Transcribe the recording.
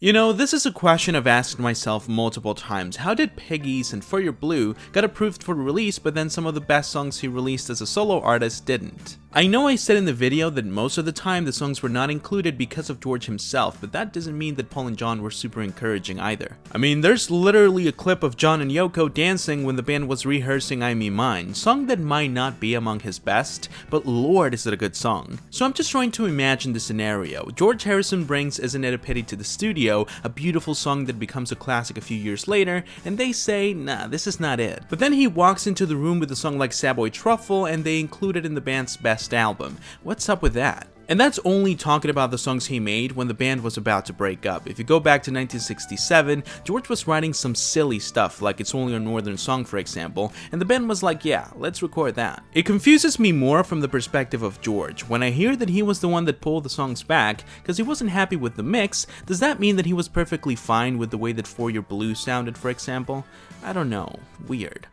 You know, this is a question I've asked myself multiple times. How did Piggies and For Your Blue got approved for release, but then some of the best songs he released as a solo artist didn't? I know I said in the video that most of the time the songs were not included because of George himself, but that doesn't mean that Paul and John were super encouraging either. I mean, there's literally a clip of John and Yoko dancing when the band was rehearsing I Me Mine, song that might not be among his best, but lord is it a good song. So I'm just trying to imagine the scenario. George Harrison brings Isn't It a Pity to the studio, a beautiful song that becomes a classic a few years later, and they say, nah, this is not it. But then he walks into the room with a song like Savoy Truffle and they include it in the band's best album. What's up with that? And that's only talking about the songs he made when the band was about to break up. If you go back to 1967, George was writing some silly stuff like It's Only a Northern Song, for example, and the band was like, yeah, let's record that. It confuses me more from the perspective of George. When I hear that he was the one that pulled the songs back because he wasn't happy with the mix, does that mean that he was perfectly fine with the way that For Your Blue sounded, for example? I don't know. Weird.